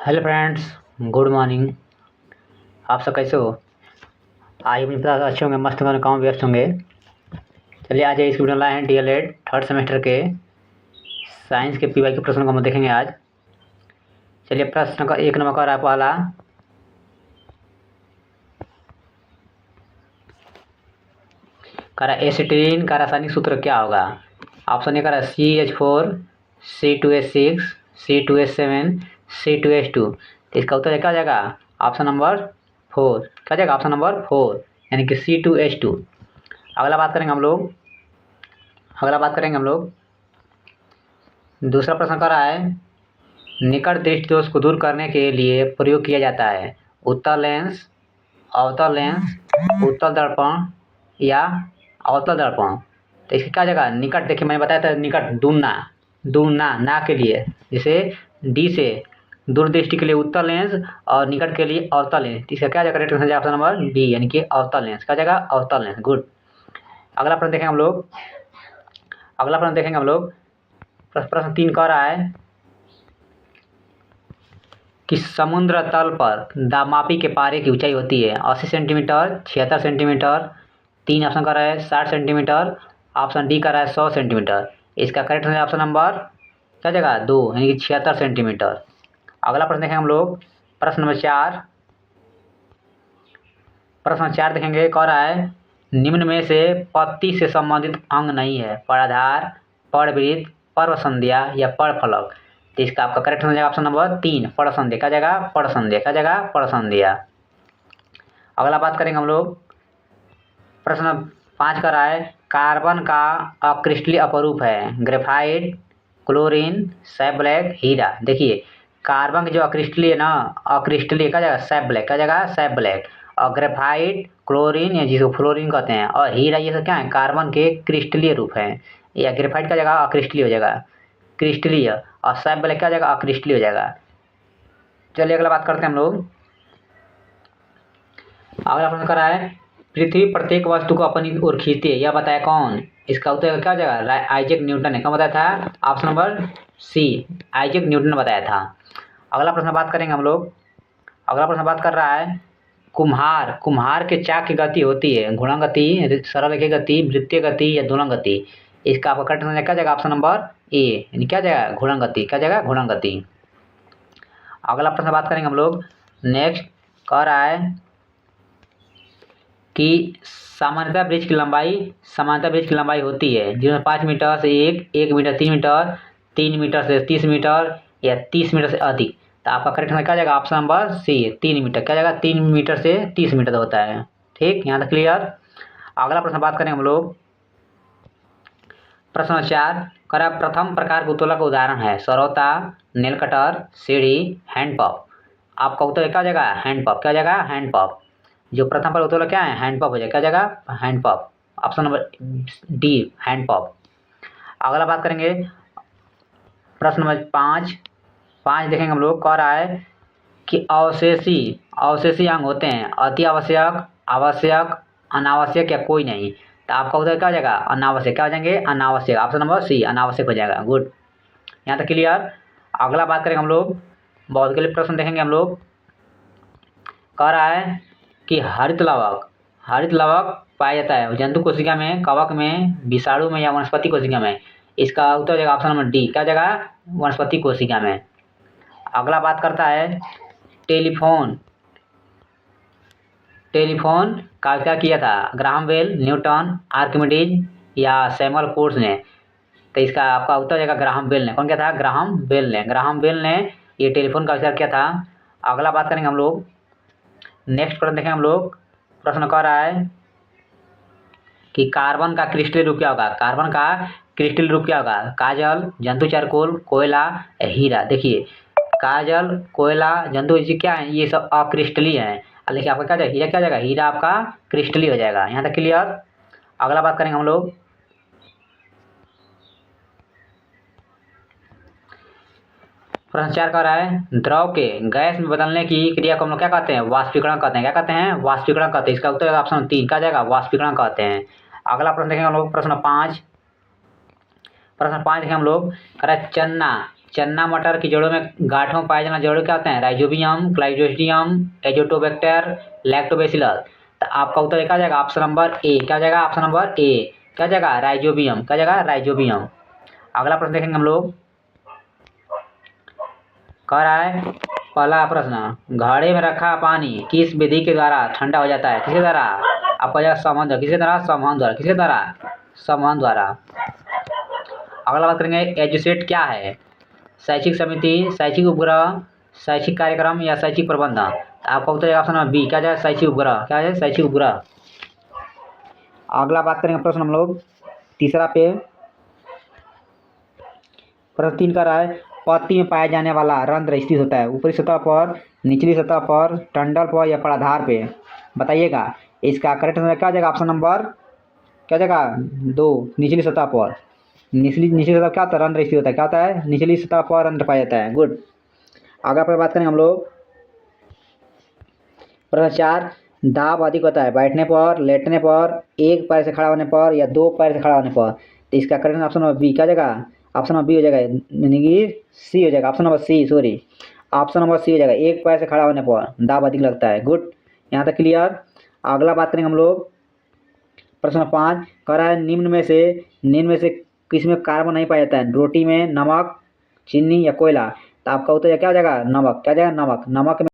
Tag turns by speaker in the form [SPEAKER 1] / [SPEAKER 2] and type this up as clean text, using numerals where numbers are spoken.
[SPEAKER 1] Hello friends, good morning. आप सब कैसे हो? आज अपनी पता अच्छे होंगे, मस्त होंगे, काम व्यस्त होंगे। चलिए आज इस वीडियो में लाए हैं डीएलएड थर्ड सेमेस्टर के साइंस के पीवाई के प्रश्नों को हम देखेंगे आज। चलिए प्रश्न का एक नंबर का रहा पहला। कह रहा एसिटिलीन का रासायनिक सूत्र क्या होगा? ऑप्शन ए कह रहा CH4 C2H6 C2H7 C2H2। तो इसका उत्तर क्या हो जाएगा? Option number 4। क्या जाएगा? ऑप्शन नंबर 4 यानी कि C2H2। अगला बात करेंगे हम लोग दूसरा प्रश्न कर रहा है निकट दृष्टि दोष को दूर करने के लिए प्रयोग किया जाता है उत्तल लेंस, अवतल लेंस, उत्तल दर्पण या अवतल दर्पण। तो इसकी क्या जगह? निकट, देखिए मैंने बताया था निकट दूरना ना के लिए, जैसे डी से दूरदृष्टि के लिए उत्तल लेंस और निकट के लिए अवतल लेंस। इसका क्या जगह? Correct answer option number B यानी कि अवतल लेंस। क्या जगह? अवतल लेंस। गुड। अगला प्रश्न देखेंगे हम लोग प्रश्न 3 कह रहा है कि समुद्र तल पर दामापी के पारे की ऊंचाई होती है 80 सेंटीमीटर, 76 सेंटीमीटर, 3 ऑप्शन कर रहा है 60 सेंटीमीटर, ऑप्शन डी कर रहा है 100 सेंटीमीटर। इसका करेक्ट है ऑप्शन नंबर क्या जगह? 2 यानी कि 76 सेंटीमीटर। अगला प्रश्न देखेंगे हम लोग प्रश्न नंबर 4 देखेंगे। कह रहा है निम्न में से पत्ती से संबंधित अंग नहीं है पर्णधार, पर्णवृत्त, पर्णसंध्या या पर्णफलक। तो इसका आपका करेक्ट हो जाएगा ऑप्शन नंबर 3 पर्णसंध्या। क्या जगह? पर्णसंध्या। क्या जगह? पर्णसंध्या। अगला बात करेंगे हम लोग प्रश्न 5 का रहा है कार्बन का अक्रिस्टलीय अपरूप है ग्रेफाइट, क्लोरीन, सैप ब्लैक, हीरा। देखिए कार्बन की जो अक्रिस्टलीय है ना, अक्रिस्टलीय क्या जगह? SAP black. क्या जगह? SAP black. और ग्रेफाइट, क्लोरीन या जिसको फ्लोरीन कहते हैं, और हीरा, ये सब क्या है? कार्बन के क्रिस्टलीय रूप हैं। या ग्रेफाइट का जगह अक्रिस्टलीय हो जाएगा, क्रिस्टलीय, और सैप ब्लैक क्या जगह? अक्रिस्टलीय हो जाएगा। चलिए अगला बात करते हैं हम लोग। अगला प्रश्न कर रहा है पृथ्वी प्रत्येक वस्तु को अपनी ओर खींचती है, यह बताया कौन? इसका उत्तर क्या हो जाएगा? आइजैक न्यूटन ने। कौन बताया था? Option number C Isaac Newton ने बताया था। अगला प्रश्न बात करेंगे हम लोग। अगला प्रश्न बात कर रहा है कुम्हार के चाक की गति होती है घूर्णन गति, सरल रेखीय गति, वृत्तीय गति या दोलन गति। इसका आपका करेक्ट आंसर क्या जाएगा? ऑप्शन नंबर ए यानी क्या जाएगा? घूर्णन गति। क्या जाएगा? घूर्णन गति। अगला प्रश्न बात करेंगे हम लोग। नेक्स्ट कह रहा है कि सामान्यतः ब्रिज की लंबाई होती है जिसमें 5 मीटर से 1 मीटर, 3 मीटर, 3 मीटर से 30 मीटर या 30 मीटर से अधिक। तो आपका करेक्ट आंसर क्या जाएगा? Option number C 3 metre. क्या जाएगा? 3 मीटर से 30 मीटर होता है। ठीक, यहाँ तक क्लियर। अगला प्रश्न बात करें हम लोग प्रश्न 4 करा प्रथम प्रकार के उत्तोलक का उदाहरण है सरौता, नेल कटर, सीढ़ी, हैंडपंप। आपका उत्तर क्या जाएगा? हैंडपंप। क्या जाएगा? हैंडपंप। जो प्रथम पर उत्तोलक क्या है? हैंडपंप हो जाएगा। क्या जाएगा? Hand pump. Option number D hand pump. अगला बात करेंगे प्रश्न नंबर 5 देखेंगे हम लोग। कह रहा है कि अवशेषी अंग होते हैं अति आवश्यक, आवश्यक, अनावश्यक या कोई नहीं। तो आपका उत्तर क्या हो जाएगा? अनावश्यक। क्या हो जाएंगे? अनावश्यक। ऑप्शन नंबर सी अनावश्यक हो जाएगा। गुड, यहाँ तक क्लियर। अगला बात करेंगे हम लोग भौतिक प्रश्न देखेंगे हम लोग। कह रहा है कि हरित लवक पाया जाता है जंतु कोशिका में, कवक में, विषाणु में या वनस्पति कोशिका में। इसका उत्तर हो जाएगा ऑप्शन नंबर डी। क्या जगह? वनस्पति कोशिका में। अगला बात करता है टेलीफोन का क्या किया था ग्राहम बेल, न्यूटन, आर्किमिडीज या सैमुअल कोर्स ने। तो इसका आपका उत्तर हो जाएगा ग्राहम बेल ने। कौन क्या था? ग्राहम बेल ने ये टेलीफोन का आविष्कार किया था। अगला बात करेंगे हम लोग। नेक्स्ट प्रश्न देखें हम लोग। प्रश्न कह रहा है कि कार्बन का क्रिस्टलीय रूप क्या होगा? कार्बन का क्रिस्टलीय रूप क्या होगा? काजल, जंतु चारकोल, कोयला, हीरा। देखिए काजल, कोयला, जंतु क्या है? ये सब अक्रिस्टलीय है। देखिए आपका क्या जाएगा? हीरा। क्या जाएगा? हीरा आपका क्रिस्टलीय हो जाएगा। यहाँ तक क्लियर। अगला बात करेंगे हम लोग प्रश्न 4 कह रहा है द्रव के गैस में बदलने की क्रिया को हम लोग क्या कहते हैं? वाष्पीकरण कहते हैं। क्या कहते हैं? वाष्पीकरण कहते हैं। इसका उत्तर ऑप्शन 3 क्या जाएगा? वाष्पीकरण कहते हैं। अगला प्रश्न देखेंगे हम लोग प्रश्न 5 प्रश्न 5 देखें हम लोग, कह रहा है चन्ना मटर की जड़ों में गांठों में पाए जाने जड़ों क्या होते हैं? Rhizobium, clostridium, azotobacter, lactobacillus. तो आपका उत्तर क्या जाएगा? Option number A. क्या जाएगा? Option number A. क्या जाएगा? राइजोबियम। क्या जाएगा? राइजोबियम। अगला प्रश्न देखेंगे हम लोग, कह रहा है पहला प्रश्न, घड़े में रखा पानी किस विधि के द्वारा ठंडा हो जाता है? किसके द्वारा? आपका जाएगा संवहन। किसके द्वारा? संवहन द्वारा। किसके द्वारा? संवहन द्वारा। अगला बात करेंगे, एजुसेट क्या है? शैक्षिक समिति, शैक्षिक उपग्रह, शैक्षिक कार्यक्रम या शैक्षिक प्रबंधन। तो आपका उत्तर ऑप्शन नंबर बी। क्या जाए? शैक्षिक उपग्रह। क्या है? शैक्षिक उपग्रह। अगला बात करेंगे प्रश्न हम लोग तीसरा पे, प्रश्न 3 का रहा है, पत्ती में पाया जाने वाला रंध्र स्थित होता है ऊपरी सतह पर, निचली सतह पर, टंडल पर या पराधार पे? बताइएगा। इसका करेक्ट आंसर क्या जाएगा? ऑप्शन नंबर क्या जाएगा? 2, निचली सतह पर। निचली सतह क्या होता है? रंध्र स्थित होता है। क्या होता है? निचली सतह पर रंध्र पाया जाता है। गुड। आगे पर बात करेंगे हम लोग प्रश्न 4, दाब अधिक होता है बैठने पर, लेटने पर, एक पैर से खड़ा होने पर या 2 पैर से खड़ा होने पर? तो इसका करेक्ट ऑप्शन नंबर बी। क्या जाएगा? ऑप्शन नंबर बी हो जाएगा, यानी कि सी हो जाएगा। Option number C, sorry, option number C हो जाएगा, एक पैर से खड़ा होने पर दाब अधिक लगता है। गुड, यहाँ तक क्लियर। अगला बात करेंगे हम लोग प्रश्न 5, कह रहा है निम्न में से किस में कार्बन नहीं पाया जाता है? रोटी में, नमक, चीनी या कोयला? तो आपका उत्तर क्या हो जाएगा? नमक। क्या जाएगा? नमक। नमक में